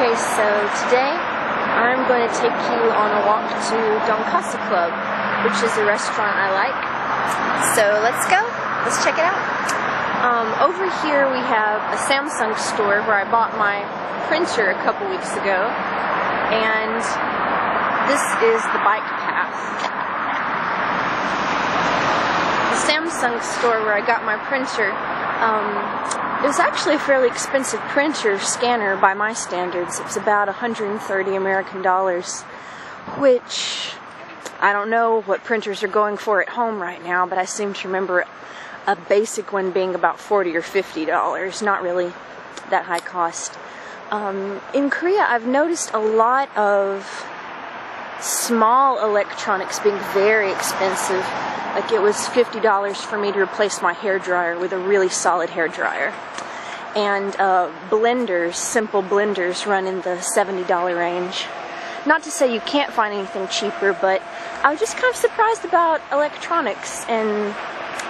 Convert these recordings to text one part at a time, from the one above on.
Okay, so today I'm going to take you on a walk to Donkatsu Club, which is a restaurant I like. So let's go. Let's check it out. Over here we have a Samsung store where I bought my printer a couple weeks ago, and this is the bike path. The Samsung store where I got my printer, it was actually a fairly expensive printer scanner by my standards. It was about 130 American dollars, which I don't know what printers are going for at home right now, but I seem to remember a basic one being about $40 or $50, not really that high cost. In Korea, I've noticed a lot of small electronics being very expensive. Like it was $50 for me to replace my hairdryer with a really solid hairdryer. And blenders, simple blenders, run in the $70 range. Not to say you can't find anything cheaper, but I was just kind of surprised about electronics and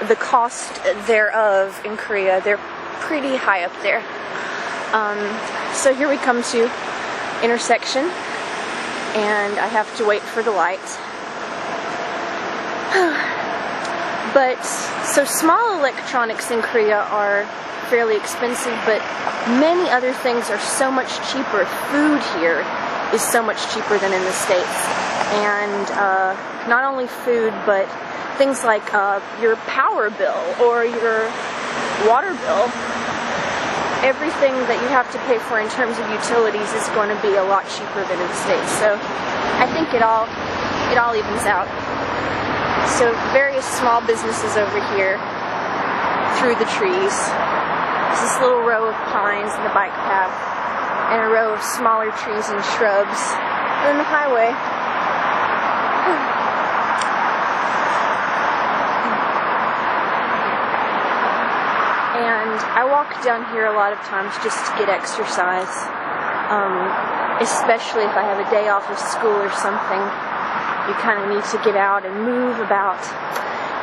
the cost thereof in Korea. They're pretty high up there. So here we come to intersection, and I have to wait for the light. But, so small electronics in Korea are fairly expensive, but many other things are so much cheaper. Food here is so much cheaper than in the States. And not only food, but things like your power bill or your water bill. Everything that you have to pay for in terms of utilities is going to be a lot cheaper than in the States. So I think it all evens out. So various small businesses over here through the trees. There's this little row of pines in the bike path and a row of smaller trees and shrubs. And then the highway. And I walk down here a lot of times just to get exercise, especially if I have a day off of school or something. You kind of need to get out and move about.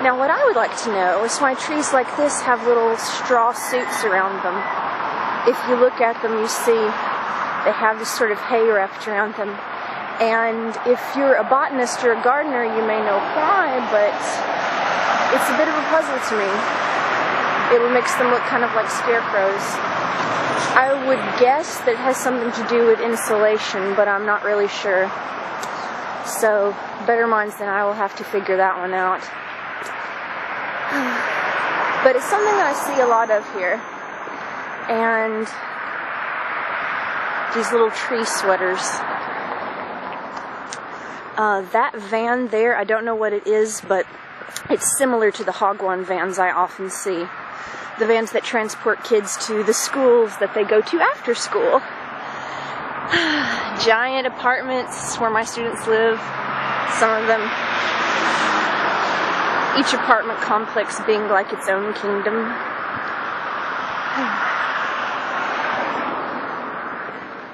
Now what I would like to know is why trees like this have little straw suits around them. If you look at them, you see they have this sort of hay wrapped around them. And if you're a botanist or a gardener, you may know why, but it's a bit of a puzzle to me. It makes them look kind of like scarecrows. I would guess that it has something to do with insulation, but I'm not really sure. So, better minds than I will have to figure that one out. But it's something that I see a lot of here. And these little tree sweaters. That van there, I don't know what it is, but it's similar to the Hagwon vans I often see. The vans that transport kids to the schools that they go to after school. Giant apartments where my students live, some of them, each apartment complex being like its own kingdom.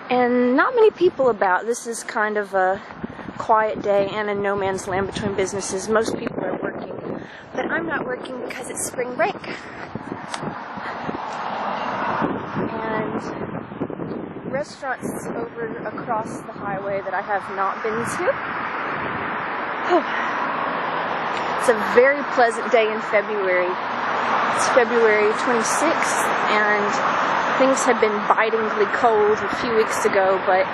And not many people about. This is kind of a quiet day and a no man's land between businesses. Most people are working, but I'm not working because it's spring break. And restaurants over across the highway that I have not been to. It's a very pleasant day in February. It's February 26th, and things had been bitingly cold a few weeks ago, but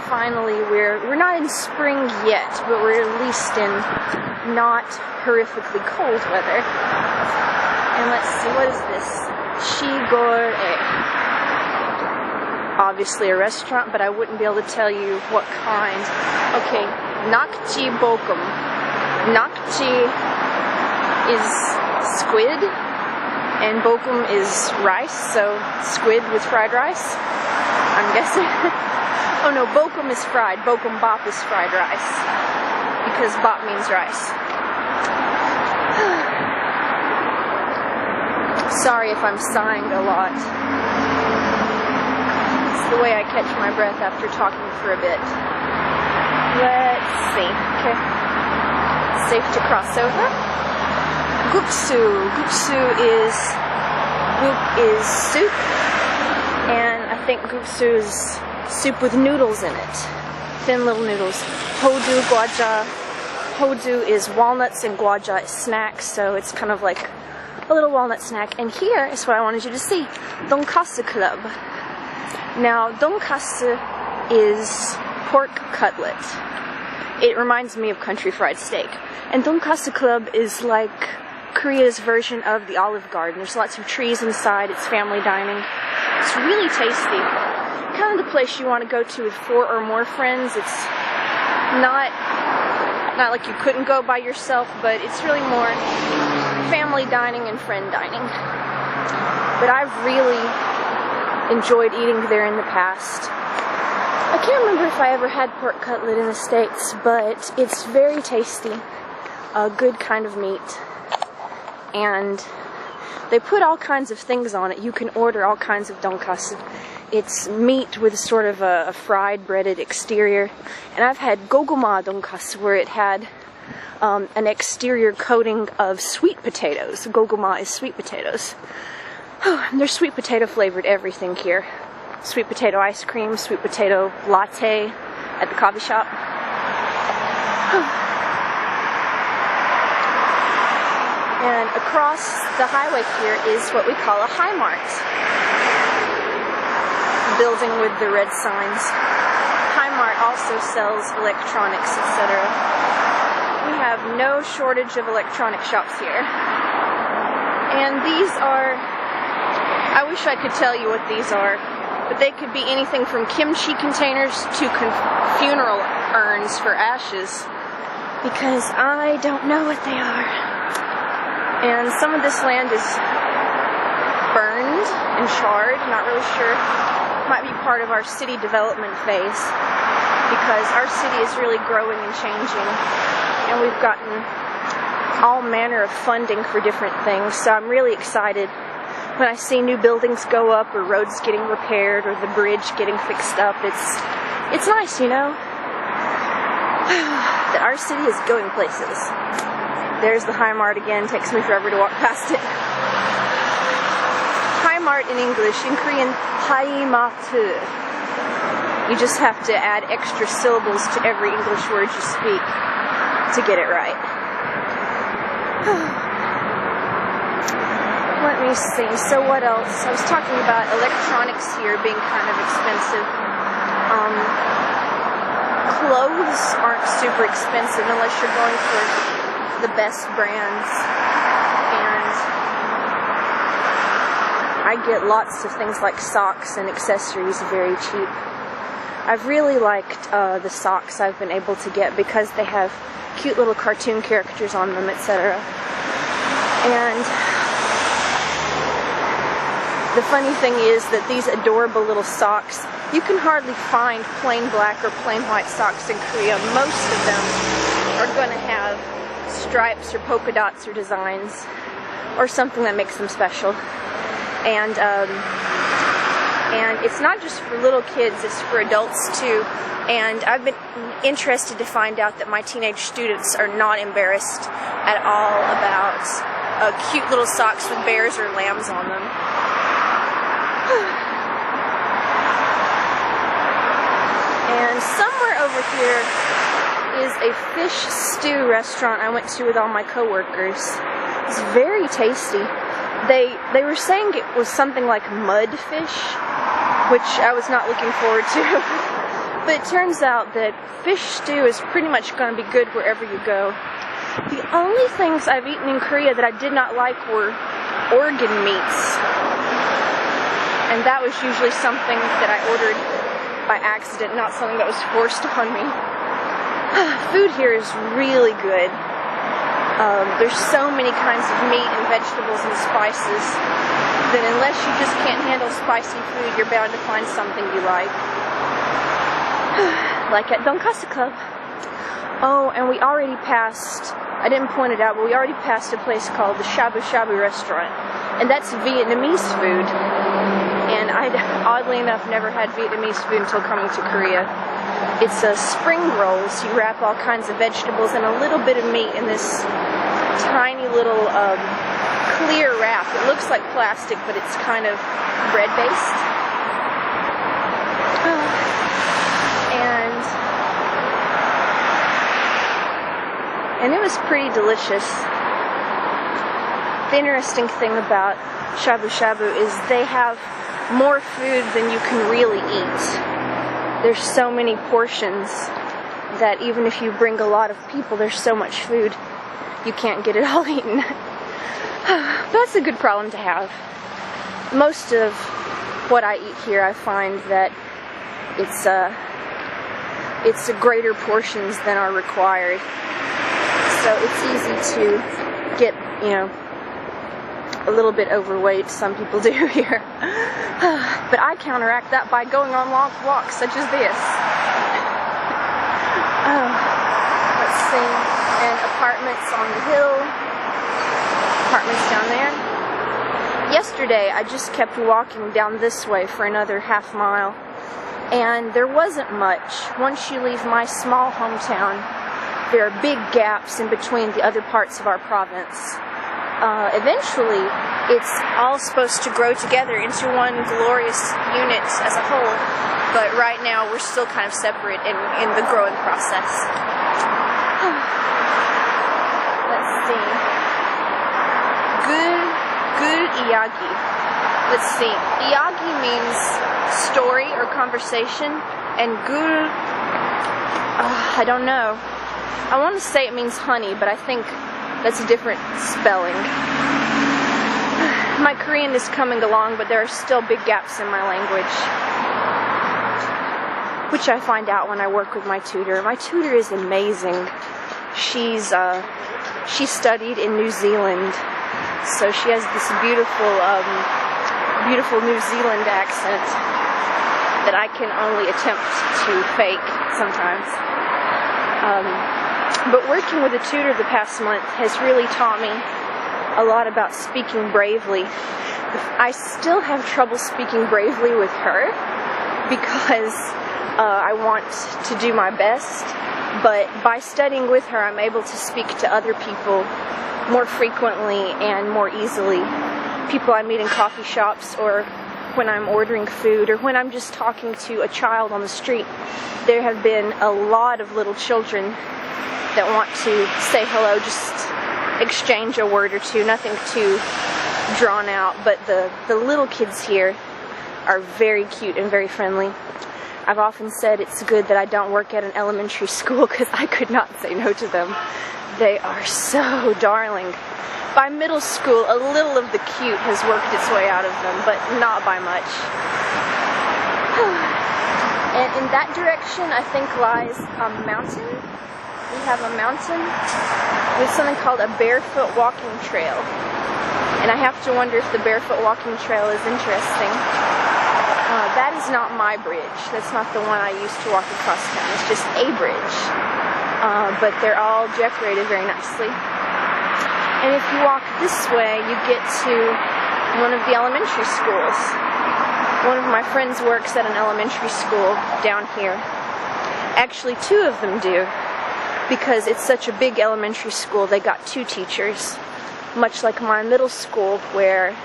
finally we're not in spring yet, but we're at least in not horrifically cold weather. And let's see, what is this? Shigore. Obviously a restaurant, but I wouldn't be able to tell you what kind. Okay, nakji bokum. Nakji is squid, and bokum is rice, so squid with fried rice, I'm guessing. Oh no, bokum is fried. Bokum bop is fried rice, because bop means rice. Sorry if I'm sighing a lot. The way I catch my breath after talking for a bit. Let's see. Okay. Safe to cross over. Guksu. Guksu is soup, and I think guksu is soup with noodles in it. Thin little noodles. Hoju, gwaja. Hoju is walnuts and gwaja is snacks, so it's kind of like a little walnut snack. And here is what I wanted you to see. Donkatsu Club. Now, donkatsu is pork cutlet. It reminds me of country fried steak. And Donkatsu Club is like Korea's version of the Olive Garden. There's lots of trees inside. It's family dining. It's really tasty. Kind of the place you want to go to with 4 or more friends. It's not like you couldn't go by yourself, but it's really more family dining and friend dining. But I've really enjoyed eating there in the past. I can't remember if I ever had pork cutlet in the States, but it's very tasty. A good kind of meat. And they put all kinds of things on it. You can order all kinds of donkatsu. It's meat with sort of a fried, breaded exterior. And I've had gogoma donkatsu where it had an exterior coating of sweet potatoes. Gogoma is sweet potatoes. And there's sweet potato flavored everything here. Sweet potato ice cream, sweet potato latte at the coffee shop. And across the highway here is what we call a Hi-Mart. Building with the red signs. Hi-Mart also sells electronics, etc. We have no shortage of electronic shops here. And these are, I wish I could tell you what these are, but they could be anything from kimchi containers to funeral urns for ashes, because I don't know what they are. And some of this land is burned and charred, not really sure. Might be part of our city development phase, because our city is really growing and changing, and we've gotten all manner of funding for different things, so I'm really excited when I see new buildings go up, or roads getting repaired, or the bridge getting fixed up. It's nice, you know, that our city is going places. There's the Hi-Mart again. Takes me forever to walk past it. Hi-Mart in English. In Korean, Hi-Matu. You just have to add extra syllables to every English word you speak to get it right. Let me see. So what else? I was talking about electronics here being kind of expensive. Clothes aren't super expensive unless you're going for the best brands, and I get lots of things like socks and accessories very cheap. I've really liked the socks I've been able to get because they have cute little cartoon characters on them, etc. And the funny thing is that these adorable little socks, you can hardly find plain black or plain white socks in Korea. Most of them are going to have stripes or polka dots or designs or something that makes them special. And it's not just for little kids, it's for adults too. And I've been interested to find out that my teenage students are not embarrassed at all about cute little socks with bears or lambs on them. And somewhere over here is a fish stew restaurant I went to with all my coworkers. It's very tasty. They were saying it was something like mud fish, which I was not looking forward to. But it turns out that fish stew is pretty much going to be good wherever you go. The only things I've eaten in Korea that I did not like were organ meats. And that was usually something that I ordered by accident, not something that was forced on me. Food here is really good. There's so many kinds of meat and vegetables and spices that unless you just can't handle spicy food, you're bound to find something you like. Like at Donkatsu Club. Oh, and we already passed, I didn't point it out, but we already passed a place called the Shabu Shabu restaurant. And that's Vietnamese food. And I'd, oddly enough, never had Vietnamese food until coming to Korea. It's a spring roll, so you wrap all kinds of vegetables and a little bit of meat in this tiny little clear wrap. It looks like plastic, but it's kind of bread-based. and it was pretty delicious. The interesting thing about shabu shabu is they have more food than you can really eat. There's so many portions that even if you bring a lot of people, there's so much food, you can't get it all eaten. That's a good problem to have. Most of what I eat here, I find that it's a greater portions than are required. So it's easy to get, you know, a little bit overweight. Some people do here. But I counteract that by going on long walks such as this. Let's see. And apartments on the hill. Apartments down there. Yesterday, I just kept walking down this way for another half mile, and there wasn't much. Once you leave my small hometown, there are big gaps in between the other parts of our province. Eventually, it's all supposed to grow together into one glorious unit as a whole, but right now we're still kind of separate in the growing process. Let's see. Good Iyagi. Let's see. Iyagi means story or conversation, and gul, I don't know. I want to say it means honey, but I think that's a different spelling. My Korean is coming along, but there are still big gaps in my language, which I find out when I work with my tutor. My tutor is amazing. She studied in New Zealand. So she has this beautiful New Zealand accent that I can only attempt to fake sometimes. But working with a tutor the past month has really taught me a lot about speaking bravely. I still have trouble speaking bravely with her because I want to do my best, but by studying with her, I'm able to speak to other people more frequently and more easily. People I meet in coffee shops, or when I'm ordering food, or when I'm just talking to a child on the street. There have been a lot of little children that want to say hello, just exchange a word or two, nothing too drawn out, but the little kids here are very cute and very friendly. I've often said it's good that I don't work at an elementary school because I could not say no to them. They are so darling. By middle school, a little of the cute has worked its way out of them, but not by much. And in that direction, I think, lies a mountain. We have a mountain with something called a barefoot walking trail. And I have to wonder if the barefoot walking trail is interesting. That is not my bridge. That's not the one I used to walk across town. It's just a bridge. But they're all decorated very nicely. And if you walk this way, you get to one of the elementary schools. One of my friends works at an elementary school down here. Actually, two of them do, because it's such a big elementary school. They got two teachers, much like my middle school, where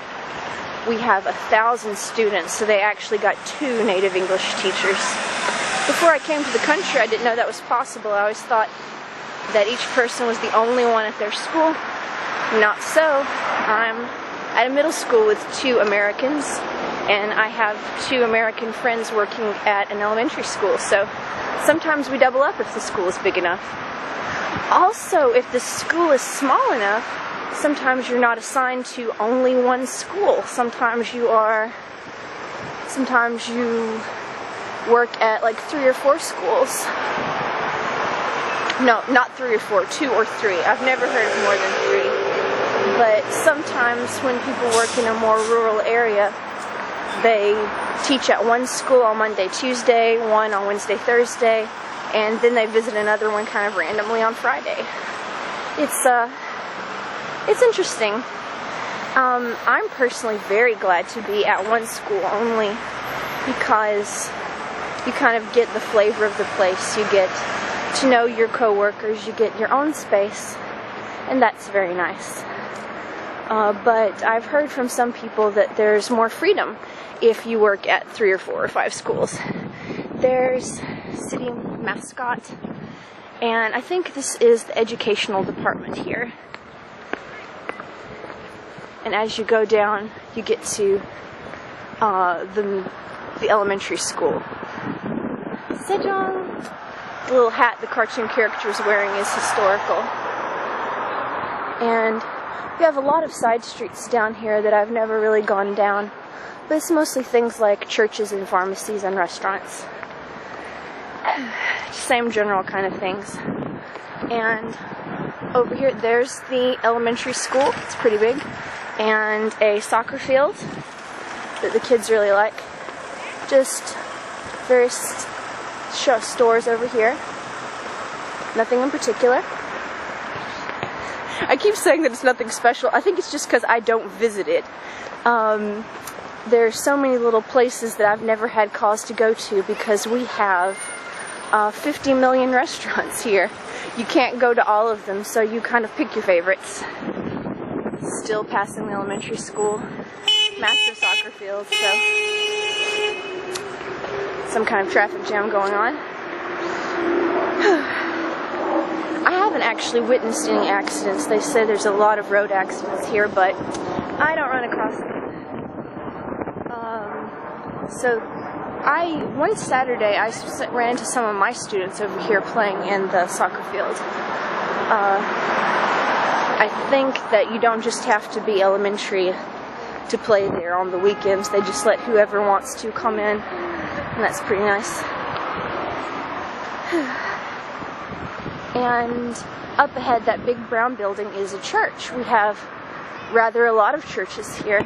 we have 1,000 students, so they actually got two native English teachers. Before I came to the country, I didn't know that was possible. I always thought that each person was the only one at their school. Not so. I'm at a middle school with two Americans, and I have two American friends working at an elementary school, so sometimes we double up if the school is big enough. Also, if the school is small enough, sometimes you're not assigned to only one school. Sometimes you work at like 3 or 4 schools. No, not 3 or 4, 2 or 3. I've never heard of more than 3. But sometimes when people work in a more rural area, they teach at one school on Monday, Tuesday, one on Wednesday, Thursday, and then they visit another one kind of randomly on Friday. It's interesting. I'm personally very glad to be at one school only, because you kind of get the flavor of the place. You get to know your coworkers, you get your own space, and that's very nice. But I've heard from some people that there's more freedom if you work at 3 or 4 or 5 schools. There's city mascot, And I think this is the educational department here. And as you go down, you get to the elementary school. Sejong! The little hat the cartoon character is wearing is historical. And we have a lot of side streets down here that I've never really gone down. But it's mostly things like churches and pharmacies and restaurants. Same general kind of things. And over here, there's the elementary school. It's pretty big. And a soccer field that the kids really like. Just various stores over here. Nothing in particular. I keep saying that it's nothing special. I think it's just because I don't visit it. There's so many little places that I've never had cause to go to because we have 50 million restaurants here. You can't go to all of them, so you kind of pick your favorites. Still passing the elementary school. Massive soccer field, so some kind of traffic jam going on. I haven't actually witnessed any accidents. They say there's a lot of road accidents here, but I don't run across them. One Saturday I ran into some of my students over here playing in the soccer field. I think that you don't just have to be elementary to play there on the weekends. They just let whoever wants to come in, and that's pretty nice. And up ahead, that big brown building is a church. We have rather a lot of churches here,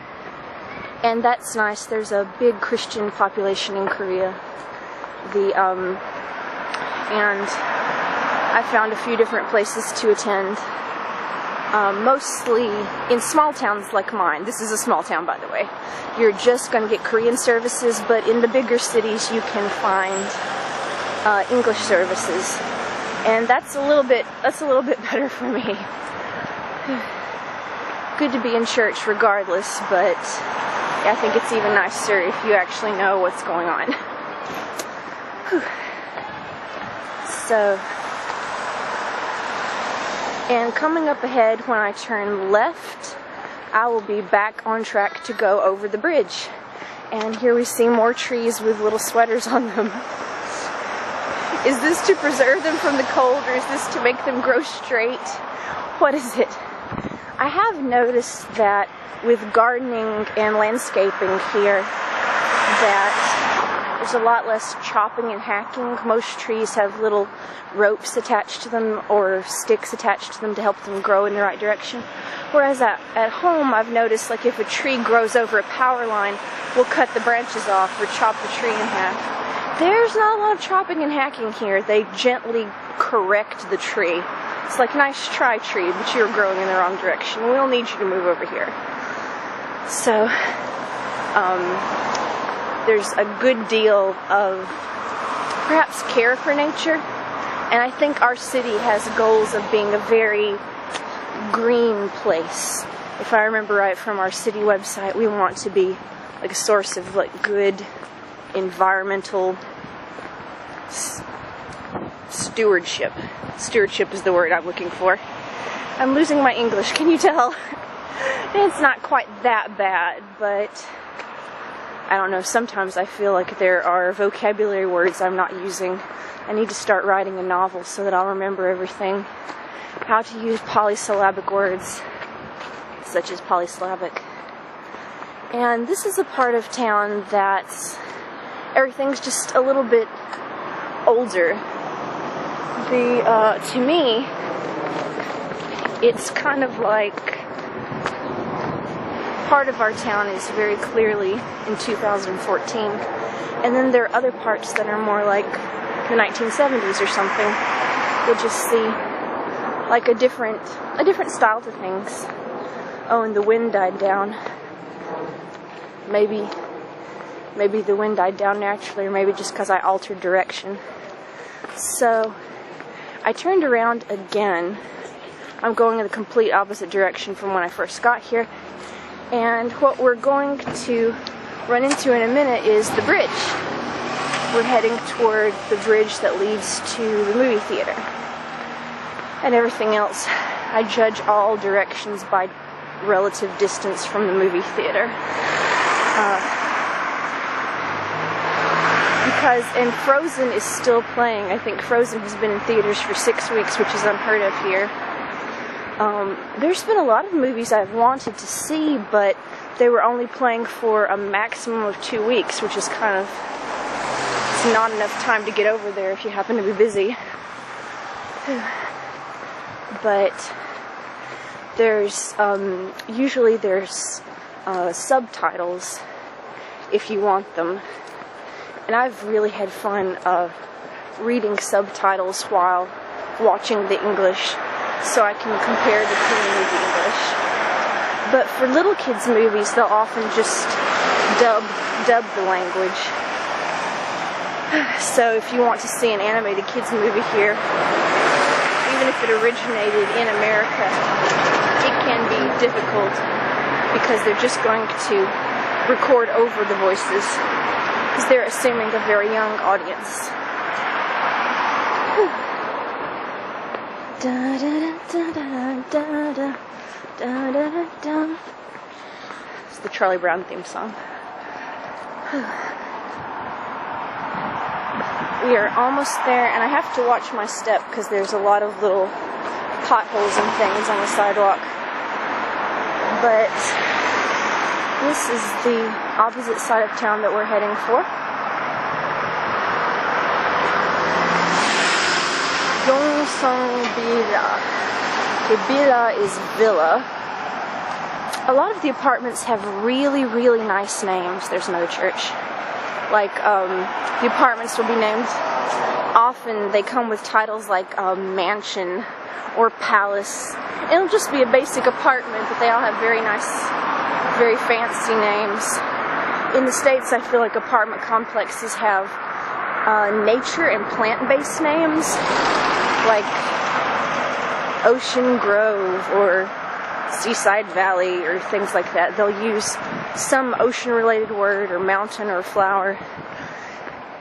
and that's nice. There's a big Christian population in Korea. And I found a few different places to attend. Mostly in small towns like mine. This is a small town, by the way. You're just going to get Korean services, but in the bigger cities you can find English services, and that's a little bit better for me. Good to be in church regardless, but I think it's even nicer if you actually know what's going on. So. And coming up ahead, when I turn left, I will be back on track to go over the bridge. And here we see more trees with little sweaters on them. Is this to preserve them from the cold, or is this to make them grow straight? What is it? I have noticed that with gardening and landscaping here, that there's a lot less chopping and hacking. Most trees have little ropes attached to them or sticks attached to them to help them grow in the right direction. Whereas at home, I've noticed, like, if a tree grows over a power line, we'll cut the branches off or chop the tree in half. There's not a lot of chopping and hacking here. They gently correct the tree. It's like, nice try, tree, but you're growing in the wrong direction. We'll need you to move over here. So, there's a good deal of perhaps care for nature, and I think our city has goals of being a very green place. If I remember right from our city website, we want to be like a source of like good environmental stewardship. Stewardship is the word I'm looking for. I'm losing my English, can you tell? It's not quite that bad, but I don't know, sometimes I feel like there are vocabulary words I'm not using. I need to start writing a novel so that I'll remember everything. How to use polysyllabic words, such as polysyllabic. And this is a part of town that's, everything's just a little bit older. To me, it's kind of like part of our town is very clearly in 2014, and then there are other parts that are more like the 1970s or something. You'll just see like a different style to things. Oh, and the wind died down. Maybe the wind died down naturally, or maybe just because I altered direction. So I turned around again. I'm going in the complete opposite direction from when I first got here. And what we're going to run into in a minute is the bridge. We're heading toward the bridge that leads to the movie theater. and everything else. I judge all directions by relative distance from the movie theater. And Frozen is still playing. I think Frozen has been in theaters for 6 weeks, which is unheard of here. There's been a lot of movies I've wanted to see, but they were only playing for a maximum of 2 weeks, which is kind of, it's not enough time to get over there if you happen to be busy. But there's, usually there's subtitles if you want them. And I've really had fun reading subtitles while watching the English, so I can compare the two with the English. But for little kids' movies, they'll often just dub the language. So if you want to see an animated kids' movie here, even if it originated in America, it can be difficult because they're just going to record over the voices, because they're assuming a very young audience. Da, da, da, da, da, da, da, da, da. It's the Charlie Brown theme song. We are almost there, and I have to watch my step because there's a lot of little potholes and things on the sidewalk. But this is the opposite side of town that we're heading for. Bila. Okay, Bila is villa. A lot of the apartments have really, really nice names. There's another church. Like, the apartments will be named, often they come with titles like mansion or palace. It'll just be a basic apartment, but they all have very nice, very fancy names. In the States, I feel like apartment complexes have nature and plant-based names, like Ocean Grove or Seaside Valley or things like that. They'll use some ocean-related word or mountain or flower.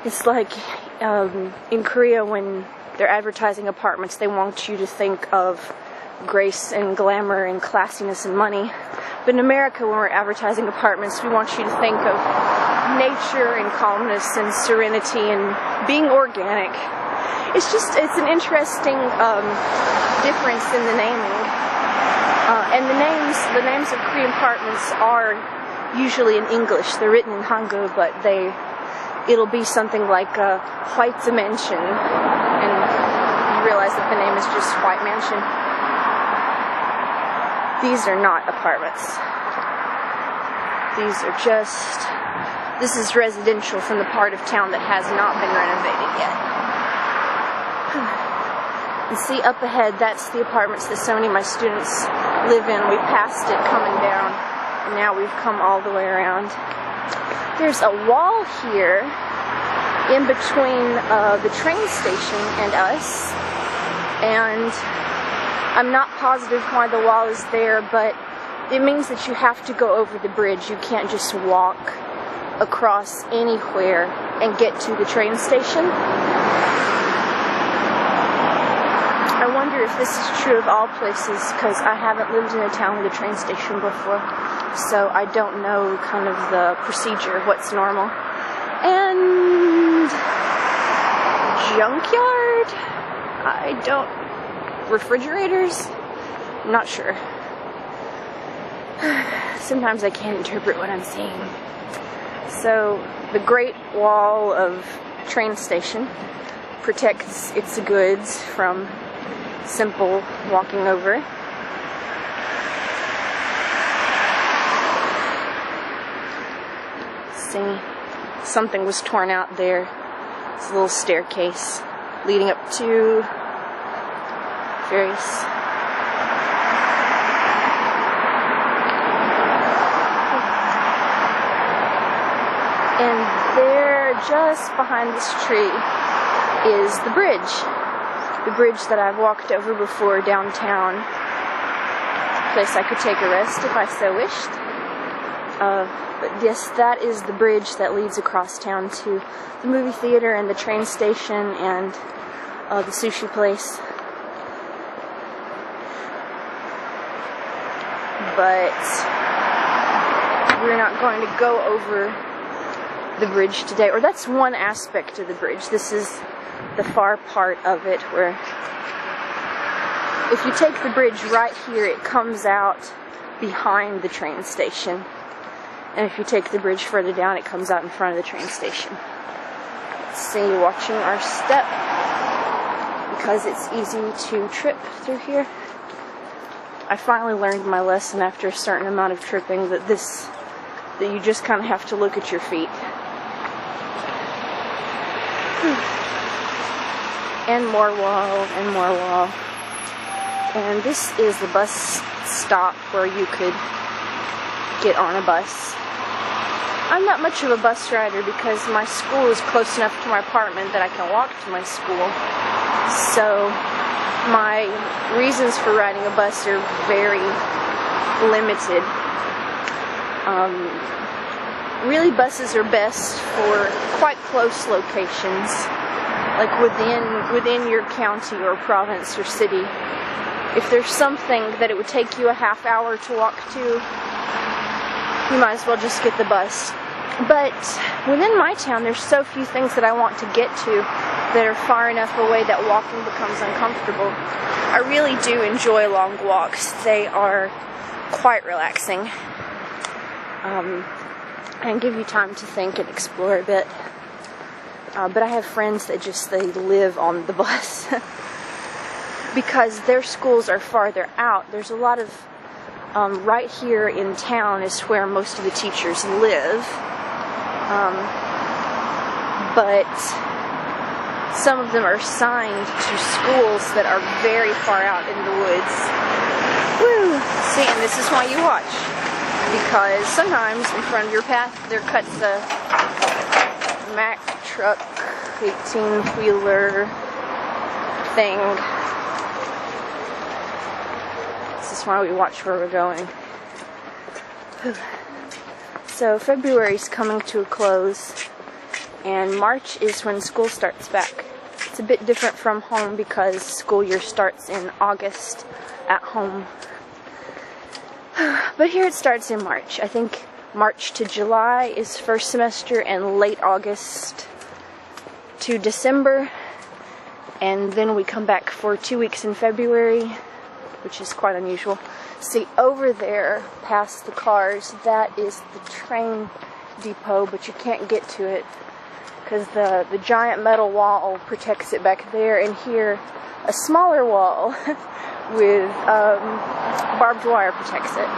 It's like in Korea, when they're advertising apartments, they want you to think of grace and glamour and classiness and money. But in America, when we're advertising apartments, we want you to think of nature and calmness and serenity and being organic. It's an interesting difference in the naming. And the names of Korean apartments are usually in English. They're written in Hangul, but it'll be something like White Dimension, and you realize that the name is just White Mansion. These are not apartments. This is residential from the part of town that has not been renovated yet. And see, up ahead, that's the apartments that so many of my students live in. We passed it coming down, and now we've come all the way around. There's a wall here in between the train station and us, and I'm not positive why the wall is there, but it means that you have to go over the bridge. You can't just walk across anywhere and get to the train station. I wonder if this is true of all places, because I haven't lived in a town with a train station before, so I don't know kind of the procedure, what's normal. And junkyard? Refrigerators? I'm not sure. Sometimes I can't interpret what I'm seeing. So, the Great Wall of train station protects its goods from simple walking over. See, something was torn out there. It's a little staircase leading up to various and there, just behind this tree, is the bridge. The bridge that I've walked over before downtown. A place I could take a rest if I so wished. But yes, that is the bridge that leads across town to the movie theater and the train station and the sushi place. but we're not going to go over the bridge today, or that's one aspect of the bridge. This is the far part of it where if you take the bridge right here, it comes out behind the train station. And if you take the bridge further down, it comes out in front of the train station. Let's see, watching our step, because it's easy to trip through here. I finally learned my lesson after a certain amount of tripping that you just kind of have to look at your feet. And more wall, and more wall. And this is the bus stop where you could get on a bus. I'm not much of a bus rider because my school is close enough to my apartment that I can walk to my school. So my reasons for riding a bus are very limited. Really, buses are best for quite close locations, like within your county or province or city. If there's something that it would take you a half hour to walk to, you might as well just get the bus. But within my town, there's so few things that I want to get to that are far enough away that walking becomes uncomfortable. I really do enjoy long walks. They are quite relaxing. And give you time to think and explore a bit. But I have friends that they live on the bus. Because their schools are farther out. There's a lot of, right here in town is where most of the teachers live. But some of them are assigned to schools that are very far out in the woods. Woo! See, and this is why you watch. Because sometimes in front of your path there cuts a Mack truck, 18-wheeler thing. This is why we watch where we're going. So February's coming to a close, and March is when school starts back. It's a bit different from home because school year starts in August at home. But here it starts in March. I think March to July is first semester, and late August to December. And then we come back for 2 weeks in February, which is quite unusual. See, over there, past the cars, that is the train depot, but you can't get to it because the giant metal wall protects it back there, and here, a smaller wall with barbed wire protects it.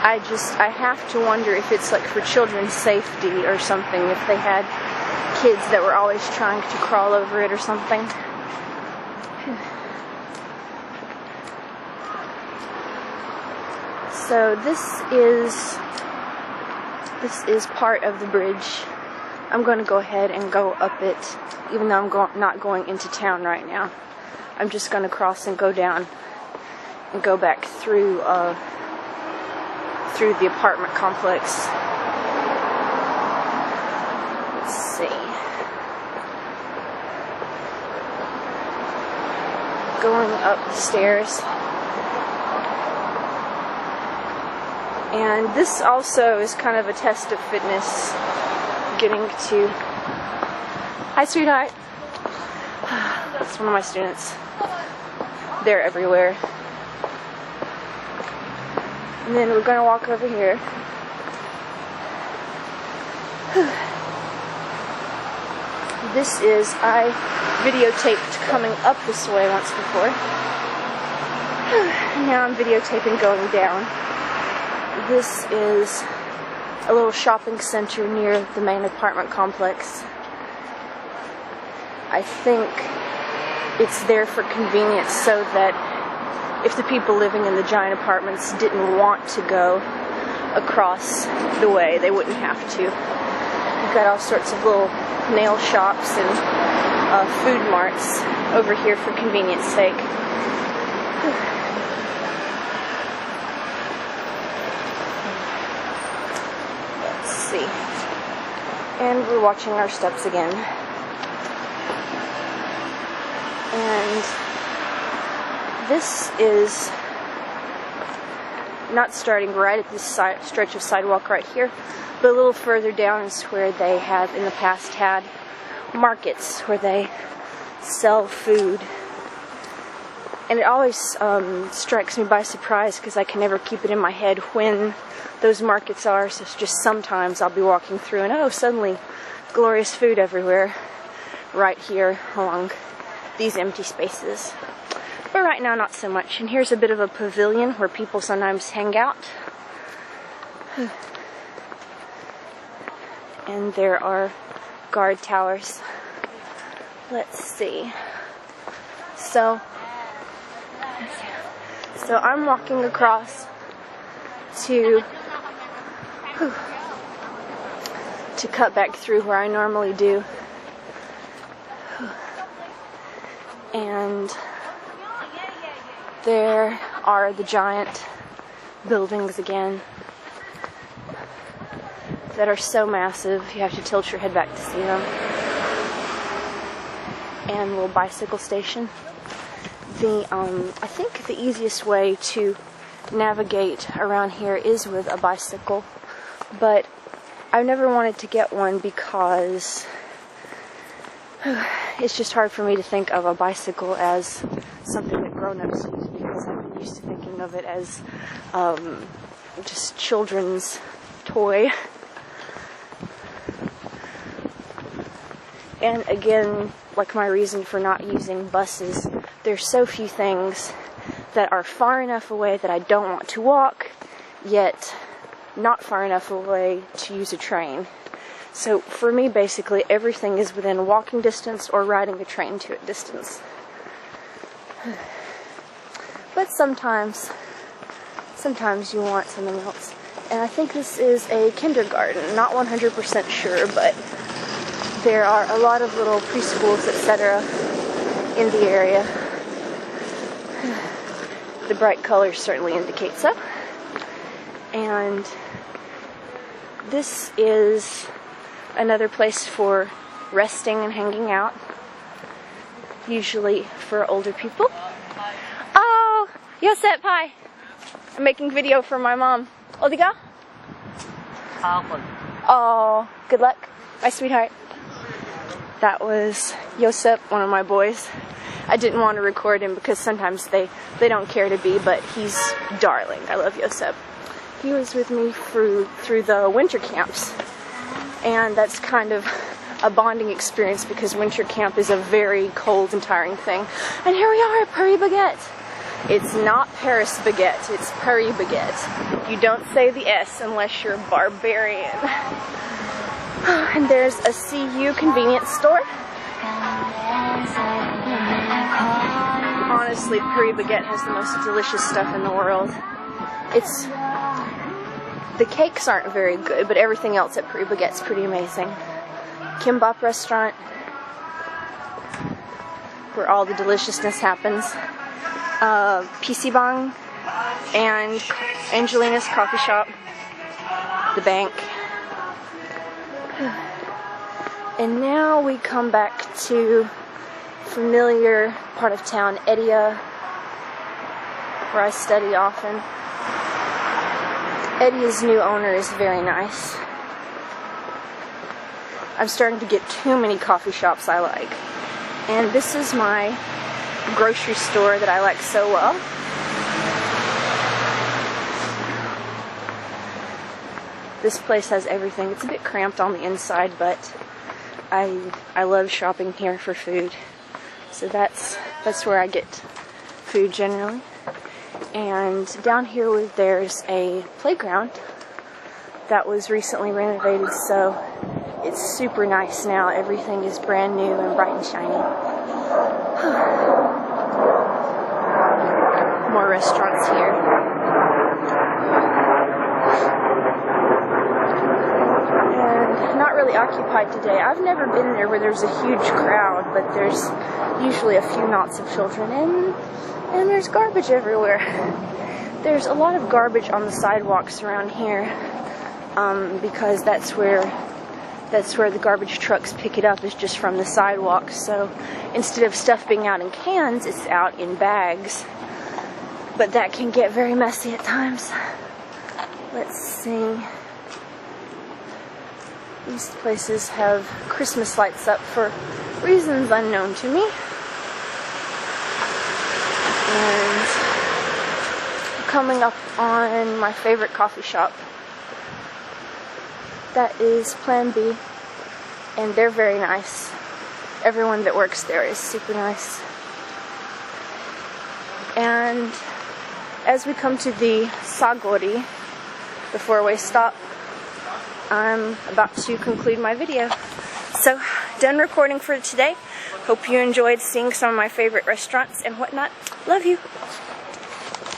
I have to wonder if it's like for children's safety or something, if they had kids that were always trying to crawl over it or something. So this is part of the bridge. I'm going to go ahead and go up it, even though I'm not going into town right now. I'm just going to cross and go down and go back through the apartment complex. Let's see. Going up the stairs. And this also is kind of a test of fitness. Getting to... Hi, sweetheart. That's one of my students. They're everywhere. And then we're going to walk over here. I videotaped coming up this way once before. Now I'm videotaping going down. This is a little shopping center near the main apartment complex. I think it's there for convenience so that if the people living in the giant apartments didn't want to go across the way, they wouldn't have to. You've got all sorts of little nail shops and food marts over here for convenience sake. Let's see. And we're watching our steps again. And this is not starting right at this stretch of sidewalk right here, but a little further down is where they have in the past had markets where they sell food. And it always strikes me by surprise because I can never keep it in my head when those markets are. So it's just sometimes I'll be walking through and suddenly glorious food everywhere right here along these empty spaces. But right now not so much. And here's a bit of a pavilion where people sometimes hang out. And there are guard towers. Let's see. So I'm walking across to cut back through where I normally do. And there are the giant buildings again that are so massive you have to tilt your head back to see them. And a little bicycle station. I think the easiest way to navigate around here is with a bicycle, but I've never wanted to get one because it's just hard for me to think of a bicycle as something that grown-ups use, because I'm used to thinking of it as just children's toy. And again, like my reason for not using buses, there's so few things that are far enough away that I don't want to walk, yet not far enough away to use a train. So for me, basically, everything is within walking distance or riding a train to it distance. But sometimes you want something else. And I think this is a kindergarten, not 100% sure, but there are a lot of little preschools, etc. in the area. The bright colors certainly indicate so. And this is another place for resting and hanging out, usually for older people. Oh, Yosep, hi. I'm making video for my mom. 어디가? Oh, good luck, my sweetheart. That was Yosep, one of my boys. I didn't want to record him because sometimes they don't care to be, but he's darling. I love Yosep. He was with me through the winter camps, and that's kind of a bonding experience because winter camp is a very cold and tiring thing. And here we are at Paris Baguette. It's not Paris Baguette, it's Paris Baguette. You don't say the S unless you're a barbarian. And there's a CU convenience store. Honestly, Paris Baguette has the most delicious stuff in the world. The cakes aren't very good, but everything else at Paris Baguette's pretty amazing. Kimbap restaurant, where all the deliciousness happens. PC Bang and Angelina's coffee shop. The bank. And now we come back to familiar part of town, Edia, where I study often. Edia's new owner is very nice. I'm starting to get too many coffee shops I like. And this is my grocery store that I like so well. This place has everything. It's a bit cramped on the inside, but I love shopping here for food. So that's where I get food generally. And down here there's a playground that was recently renovated, so it's super nice now. Everything is brand new and bright and shiny. More restaurants here. And not really occupied today. I've never been there where there's a huge crowd, but there's usually a few knots of children, and there's garbage everywhere. There's a lot of garbage on the sidewalks around here, because that's where the garbage trucks pick it up, is just from the sidewalk. So instead of stuff being out in cans, it's out in bags. but that can get very messy at times. Let's see. These places have Christmas lights up for reasons unknown to me. And coming up on my favorite coffee shop. That is Plan B, and they're very nice. Everyone that works there is super nice. And as we come to the Sagori, the four-way stop, I'm about to conclude my video. So, done recording for today. Hope you enjoyed seeing some of my favorite restaurants and whatnot. Love you.